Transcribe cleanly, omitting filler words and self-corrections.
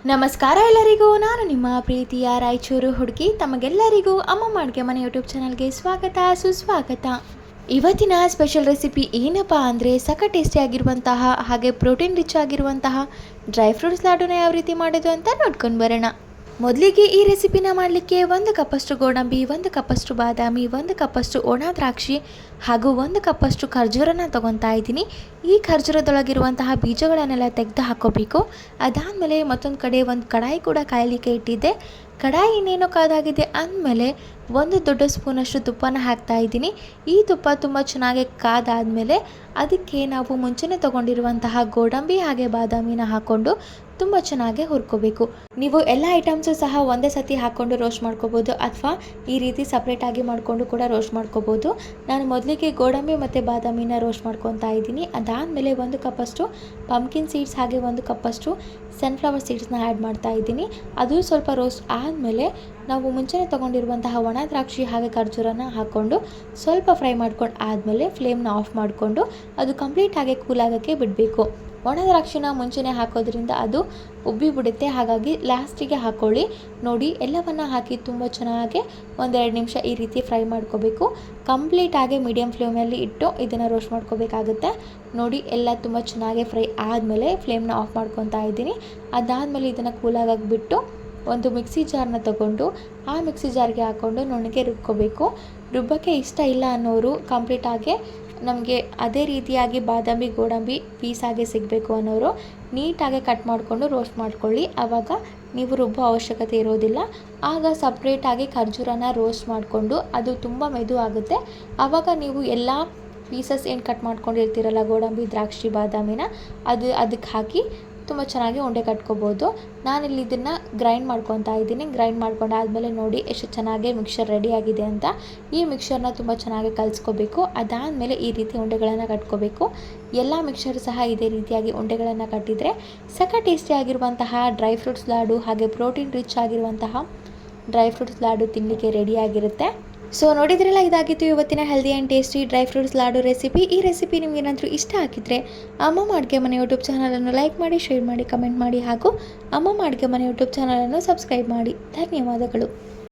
ನಮಸ್ಕಾರ ಎಲ್ಲರಿಗೂ, ನಾನು ನಿಮ್ಮ ಪ್ರೀತಿಯ ರಾಯಚೂರು ಹುಡುಗಿ. ತಮಗೆಲ್ಲರಿಗೂ ಅಮ್ಮ ಅಡುಗೆ ಮನೆ ಯೂಟ್ಯೂಬ್ ಚಾನಲ್ಗೆ ಸ್ವಾಗತ ಸುಸ್ವಾಗತ. ಇವತ್ತಿನ ಸ್ಪೆಷಲ್ ರೆಸಿಪಿ ಏನಪ್ಪ ಅಂದರೆ ಸಖತ್ ಟೇಸ್ಟಿಯಾಗಿರುವಂತಹ ಹಾಗೆ ಪ್ರೋಟೀನ್ ರಿಚ್ ಆಗಿರುವಂತಹ ಡ್ರೈ ಫ್ರೂಟ್ಸ್ ಲಾಡುನ ಯಾವ ರೀತಿ ಮಾಡೋದು ಅಂತ ನೋಡ್ಕೊಂಡು ಬರೋಣ. ಮೊದಲಿಗೆ ಈ ರೆಸಿಪಿನ ಮಾಡಲಿಕ್ಕೆ 1 ಕಪ್ಪಷ್ಟು ಗೋಡಂಬಿ, 1 ಕಪ್ಪಷ್ಟು ಬಾದಾಮಿ, 1 ಕಪ್ಪಷ್ಟು ಒಣ ದ್ರಾಕ್ಷಿ ಹಾಗೂ 1 ಕಪ್ಪಷ್ಟು ಖರ್ಜೂರನ ತೊಗೊತಾ ಇದ್ದೀನಿ. ಈ ಖರ್ಜೂರದೊಳಗಿರುವಂತಹ ಬೀಜಗಳನ್ನೆಲ್ಲ ತೆಗೆದು ಹಾಕೋಬೇಕು. ಅದಾದಮೇಲೆ ಮತ್ತೊಂದು ಕಡೆ ಒಂದು ಕಡಾಯಿ ಕೂಡ ಕಾಯಲಿಕ್ಕೆ ಇಟ್ಟಿದ್ದೆ. ಕಡಾಯಿ ಇನ್ನೇನೋ ಕಾದಾಗಿದೆ ಅಂದಮೇಲೆ 1 ದೊಡ್ಡ ಸ್ಪೂನಷ್ಟು ತುಪ್ಪನ ಹಾಕ್ತಾ ಇದ್ದೀನಿ. ಈ ತುಪ್ಪ ತುಂಬ ಚೆನ್ನಾಗಿ ಕಾದಾದಮೇಲೆ ಅದಕ್ಕೆ ನಾವು ಮುಂಚೆನೇ ತೊಗೊಂಡಿರುವಂತಹ ಗೋಡಂಬಿ ಹಾಗೆ ಬಾದಾಮಿನ ಹಾಕ್ಕೊಂಡು ತುಂಬ ಚೆನ್ನಾಗಿ ಹುರ್ಕೋಬೇಕು. ನೀವು ಎಲ್ಲ ಐಟಮ್ಸು ಸಹ ಒಂದೇ ಸತಿ ಹಾಕ್ಕೊಂಡು ರೋಸ್ಟ್ ಮಾಡ್ಕೋಬೋದು ಅಥವಾ ಈ ರೀತಿ ಸಪ್ರೇಟಾಗಿ ಮಾಡಿಕೊಂಡು ಕೂಡ ರೋಸ್ಟ್ ಮಾಡ್ಕೋಬೋದು. ನಾನು ಮೊದಲಿಗೆ ಗೋಡಂಬಿ ಮತ್ತು ಬಾದಾಮಿನ ರೋಸ್ಟ್ ಮಾಡ್ಕೊತಾ ಇದ್ದೀನಿ. ಅದಾದಮೇಲೆ 1 ಕಪ್ಪಷ್ಟು ಪಂಪ್ಕಿನ್ ಸೀಡ್ಸ್ ಹಾಗೆ 1 ಕಪ್ಪಷ್ಟು ಸನ್ಫ್ಲವರ್ ಸೀಡ್ಸ್ನ ಆ್ಯಡ್ ಮಾಡ್ತಾ ಇದ್ದೀನಿ. ಅದು ಸ್ವಲ್ಪ ರೋಸ್ಟ್ ಆದಮೇಲೆ ನಾವು ಮುಂಚೆನೇ ತೊಗೊಂಡಿರುವಂತಹ ಒಣ ದ್ರಾಕ್ಷಿ ಹಾಗೆ ಖರ್ಜೂರನ ಹಾಕ್ಕೊಂಡು ಸ್ವಲ್ಪ ಫ್ರೈ ಮಾಡ್ಕೊಂಡು ಆದಮೇಲೆ ಫ್ಲೇಮ್ನ ಆಫ್ ಮಾಡಿಕೊಂಡು ಅದು ಕಂಪ್ಲೀಟಾಗಿ ಕೂಲ್ ಆಗೋಕ್ಕೆ ಬಿಡಬೇಕು. ಒಣ ದ್ರಾಕ್ಷಿನ ಮುಂಚೆನೇ ಹಾಕೋದ್ರಿಂದ ಅದು ಉಬ್ಬಿ ಬಿಡುತ್ತೆ, ಹಾಗಾಗಿ ಲಾಸ್ಟಿಗೆ ಹಾಕ್ಕೊಳ್ಳಿ. ನೋಡಿ, ಎಲ್ಲವನ್ನು ಹಾಕಿ ತುಂಬ ಚೆನ್ನಾಗಿ 1-2 ನಿಮಿಷ ಈ ರೀತಿ ಫ್ರೈ ಮಾಡ್ಕೋಬೇಕು. ಕಂಪ್ಲೀಟಾಗಿ ಮೀಡಿಯಮ್ ಫ್ಲೇಮಲ್ಲಿ ಇಟ್ಟು ಇದನ್ನು ರೋಸ್ಟ್ ಮಾಡ್ಕೋಬೇಕಾಗುತ್ತೆ. ನೋಡಿ, ಎಲ್ಲ ತುಂಬ ಚೆನ್ನಾಗಿ ಫ್ರೈ ಆದಮೇಲೆ ಫ್ಲೇಮ್ನ ಆಫ್ ಮಾಡ್ಕೊತಾ ಇದ್ದೀನಿ. ಅದಾದಮೇಲೆ ಇದನ್ನು ಕೂಲಾಗಕ್ಕೆ ಬಿಟ್ಟು ಒಂದು ಮಿಕ್ಸಿ ಜಾರ್ನ ತಗೊಂಡು ಆ ಮಿಕ್ಸಿ ಜಾರ್ಗೆ ಹಾಕ್ಕೊಂಡು ನುಣ್ಣಗೆ ರುಬ್ಕೋಬೇಕು. ರುಬ್ಬಕ್ಕೆ ಇಷ್ಟ ಇಲ್ಲ ಅನ್ನೋರು ಕಂಪ್ಲೀಟಾಗಿ ನಮಗೆ ಅದೇ ರೀತಿಯಾಗಿ ಬಾದಾಮಿ ಗೋಡಂಬಿ ಪೀಸಾಗೆ ಸಿಗಬೇಕು ಅನ್ನೋರು ನೀಟಾಗಿ ಕಟ್ ಮಾಡಿಕೊಂಡು ರೋಸ್ಟ್ ಮಾಡ್ಕೊಳ್ಳಿ. ಆವಾಗ ನೀವು ರುಬ್ಬೋ ಅವಶ್ಯಕತೆ ಇರೋದಿಲ್ಲ. ಆಗ ಸಪ್ರೇಟಾಗಿ ಖರ್ಜೂರನ ರೋಸ್ಟ್ ಮಾಡಿಕೊಂಡು ಅದು ತುಂಬ ಮೆದು ಆಗುತ್ತೆ. ಆವಾಗ ನೀವು ಎಲ್ಲ ಪೀಸಸ್ ಏನು ಕಟ್ ಮಾಡ್ಕೊಂಡಿರ್ತೀರಲ್ಲ ಗೋಡಂಬಿ ದ್ರಾಕ್ಷಿ ಬಾದಾಮಿನ ಅದಕ್ಕೆ ಹಾಕಿ ತುಂಬ ಚೆನ್ನಾಗಿ ಉಂಡೆ ಕಟ್ಕೋಬೋದು. ನಾನಿಲ್ಲಿ ಇದನ್ನು ಗ್ರೈಂಡ್ ಮಾಡ್ಕೊತಾ ಇದ್ದೀನಿ. ಗ್ರೈಂಡ್ ಮಾಡ್ಕೊಂಡಾದಮೇಲೆ ನೋಡಿ ಎಷ್ಟು ಚೆನ್ನಾಗಿ ಮಿಕ್ಸರ್ ರೆಡಿಯಾಗಿದೆ ಅಂತ. ಈ ಮಿಕ್ಸರ್ನ ತುಂಬ ಚೆನ್ನಾಗಿ ಕಲಿಸ್ಕೋಬೇಕು. ಅದಾದಮೇಲೆ ಈ ರೀತಿ ಉಂಡೆಗಳನ್ನು ಕಟ್ಕೋಬೇಕು. ಎಲ್ಲ ಮಿಕ್ಸರ್ ಸಹ ಇದೇ ರೀತಿಯಾಗಿ ಉಂಡೆಗಳನ್ನು ಕಟ್ಟಿದರೆ ಸಖತ್ ಟೇಸ್ಟಿಯಾಗಿರುವಂತಹ ಡ್ರೈ ಫ್ರೂಟ್ಸ್ ಲಾಡು ಹಾಗೆ ಪ್ರೋಟೀನ್ ರಿಚ್ ಆಗಿರುವಂತಹ ಡ್ರೈ ಫ್ರೂಟ್ಸ್ ಲಾಡು ತಿನ್ನಲಿಕ್ಕೆ ರೆಡಿಯಾಗಿರುತ್ತೆ. ಸೊ ನೋಡಿದ್ರಲ್ಲ, ಇದಾಗಿತ್ತು ಇವತ್ತಿನ healthy and tasty dry fruits laddu recipe. ಈ ರೆಸಿಪಿ ನಿಮಗೇನಾದರೂ ಇಷ್ಟ ಆಗಿದ್ದರೆ ಅಮ್ಮ ಅಡುಗೆ ಮನೆ ಯೂಟ್ಯೂಬ್ ಚಾನಲನ್ನು ಲೈಕ್ ಮಾಡಿ, ಶೇರ್ ಮಾಡಿ, ಕಮೆಂಟ್ ಮಾಡಿ ಹಾಗೂ ಅಮ್ಮ ಅಡುಗೆ ಮನೆ ಯೂಟ್ಯೂಬ್ ಚಾನಲನ್ನು ಸಬ್ಸ್ಕ್ರೈಬ್ ಮಾಡಿ. ಧನ್ಯವಾದಗಳು.